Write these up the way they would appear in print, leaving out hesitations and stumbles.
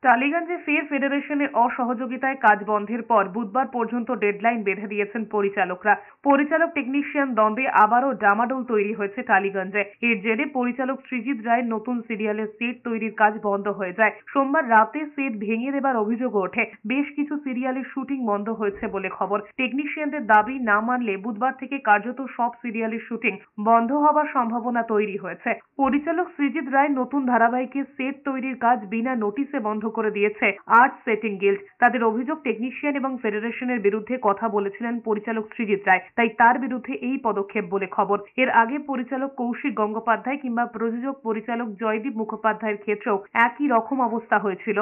টালিগঞ্জে ফের ফেডারেশনের অসহযোগিতায় কাজ বন্ধের পর বুধবার পর্যন্ত ডেডলাইন বেঁধে দিয়েছেন পরিচালকরা। পরিচালক টেকনিশিয়ান দ্বন্দ্বে আবারও ডামাডোল তৈরি হয়েছে টালিগঞ্জে। এর জেরে পরিচালক সৃজিত রায়ের নতুন সিরিয়ালের সেট তৈরির কাজ বন্ধ হয়ে যায়। সোমবার রাতে সেট ভেঙে দেবার অভিযোগও ওঠে। বেশ কিছু সিরিয়ালের শুটিং বন্ধ হয়েছে বলে খবর। টেকনিশিয়ানদের দাবি না মানলে বুধবার থেকে কার্যত সব সিরিয়ালের শুটিং বন্ধ হবার সম্ভাবনা তৈরি হয়েছে। পরিচালক সৃজিত রায় নতুন ধারাবাহিকের সেট তৈরির কাজ বিনা নোটিশে বন্ধ করে দিয়েছে আর্ট সেটিং গিল্ড। তাদের অভিযোগ টেকনিশিয়ান এবং ফেডারেশনের বিরুদ্ধে কথা বলেছিলেন পরিচালক সৃজিত রায়, তাই তার বিরুদ্ধে এই পদক্ষেপ বলে খবর। এর আগে পরিচালক কৌশিক গঙ্গোপাধ্যায় কিংবা প্রযোজক পরিচালক জয়দীপ মুখোপাধ্যায়ের ক্ষেত্রেও একই রকম অবস্থা হয়েছিল।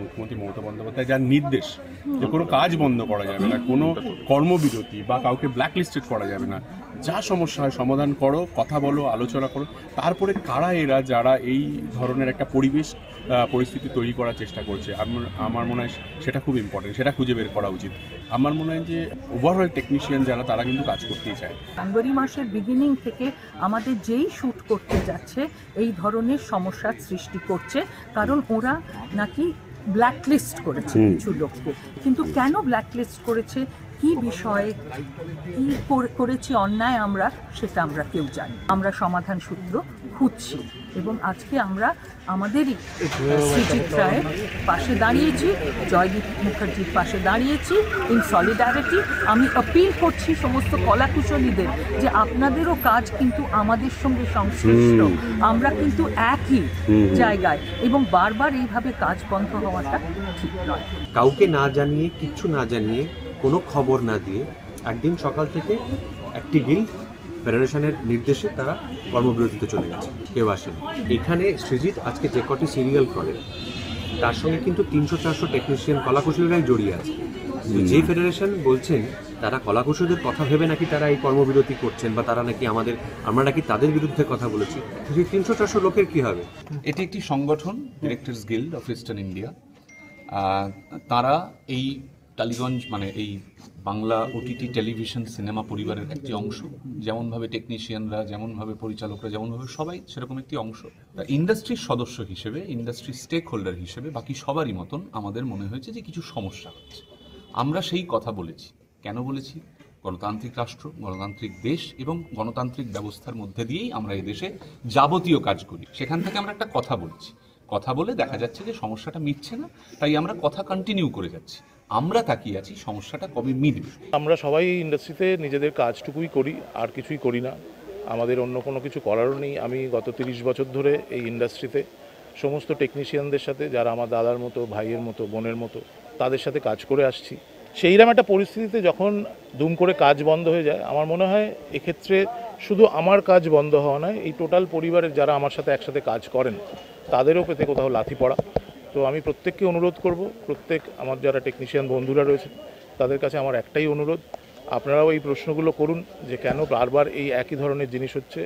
মুখ্যমন্ত্রী মমতা বন্দ্যোপাধ্যায় যার নির্দেশ যে কোনো কাজ বন্ধ করা যাবে না, কোনো কর্মবিরতি বা কাউকে ব্ল্যাকলিস্টেড করা যাবে না, যা সমস্যা হয় সমাধান করো, কথা বলো, আলোচনা করো। তারপরে কারা এরা যারা এই ধরনের একটা পরিস্থিতি তৈরি করার চেষ্টা করছে, আমার মনে হয় সেটা খুব ইম্পর্টেন্ট, সেটা খুঁজে বের করা উচিত। আমার মনে হয় যে ওভারঅল টেকনিশিয়ান যারা তারা কিন্তু কাজ করতেই চায়। জানুয়ারি মাসের বিগিনিং থেকে আমাদের যেই শ্যুট করতে যাচ্ছে এই ধরনের সমস্যার সৃষ্টি করছে, কারণ ওরা নাকি ব্ল্যাকলিস্ট করেছে কিছু লোককে। কিন্তু কেন ব্ল্যাকলিস্ট করেছে, কি বিষয়ে কি করেছি অন্যায় আমরা, সেটা আমরা কেউ জানি। আমরা সমাধান সূত্র খুঁজছি এবং আজকে আমরা আমাদেরই সৃজিত রায়ের পাশে দাঁড়িয়েছি, জয়দীপ মুখার্জির পাশে দাঁড়িয়েছি ইন সলিডারিটি। আমি আপিল করছি সমস্ত কলাকুশলীদের যে আপনাদেরও কাজ কিন্তু আমাদের সঙ্গে সংশ্লিষ্ট, আমরা কিন্তু একই জায়গায়, এবং বারবার এইভাবে কাজ বন্ধ হওয়াটা ঠিক নয়। কাউকে না জানিয়ে, কিচ্ছু না জানিয়ে, কোনো খবর না দিয়ে একদিন সকাল থেকে একটি গিল্ড ফেডারেশনের নির্দেশে তারা কর্মবিরতিতে চলে গেছে, কেউ আসেনি। এখানে সৃজিত আজকে যে কটি সিরিয়াল করে তার সঙ্গে কিন্তু 300-400 টেকনিশিয়ান কলাকুশলীরাই জড়িয়ে আছে। যে ফেডারেশন বলছেন তারা কলাকুশলীদের কথা ভেবে নাকি তারা এই কর্মবিরতি করছেন বা তারা নাকি আমরা নাকি তাদের বিরুদ্ধে কথা বলেছি, সেই 300-400 লোকের কি হবে? এটি একটি সংগঠন, directors guild of eastern India. তারা এই টালিগঞ্জ মানে এই বাংলা ওটিটি টেলিভিশন সিনেমা পরিবারের একটি অংশ। যেমনভাবে টেকনিশিয়ানরা, যেমনভাবে পরিচালকরা, যেমনভাবে সবাই সেরকম একটি অংশ। ইন্ডাস্ট্রির সদস্য হিসেবে, ইন্ডাস্ট্রির স্টেক হোল্ডার হিসেবে বাকি সবারই মতন আমাদের মনে হয়েছে যে কিছু সমস্যা হচ্ছে। আমরা সেই কথা বলেছি। কেন বলেছি? গণতান্ত্রিক রাষ্ট্র, গণতান্ত্রিক দেশ এবং গণতান্ত্রিক ব্যবস্থার মধ্যে দিয়েই আমরা এই দেশে যাবতীয় কাজ করি। সেখান থেকে আমরা একটা কথা বলছি। কথা বলে দেখা যাচ্ছে যে সমস্যাটা মিটছে না, তাই আমরা কথা কন্টিনিউ করে যাচ্ছি। আমরা তাকিয়ে আছি সমস্যাটা কবে মিটবে। আমরা সবাই ইন্ডাস্ট্রিতে নিজেদের কাজটুকুই করি, আর কিছুই করি না। আমাদের অন্য কোনো কিছু করারও নেই। আমি গত 30 বছর ধরে এই ইন্ডাস্ট্রিতে সমস্ত টেকনিশিয়ানদের সাথে, যারা আমার দাদার মতো, ভাইয়ের মতো, বোনের মতো, তাদের সাথে কাজ করে আসছি। সেইরকম একটা পরিস্থিতিতে যখন দুম করে কাজ বন্ধ হয়ে যায়, আমার মনে হয় এক্ষেত্রে শুধু আমার কাজ বন্ধ হওয়া নয়, এই টোটাল পরিবারের যারা আমার সাথে একসাথে কাজ করেন তাদেরও পেতে কোথাও লাথি পড়া। তো আমি প্রত্যেককে অনুরোধ করব, প্রত্যেক আমার যারা টেকনিশিয়ান বন্ধুরা রয়েছে তাদের কাছে আমার একটাই অনুরোধ, আপনারাও এই প্রশ্নগুলো করুন যে কেন বারবার এই একই ধরনের জিনিস হচ্ছে।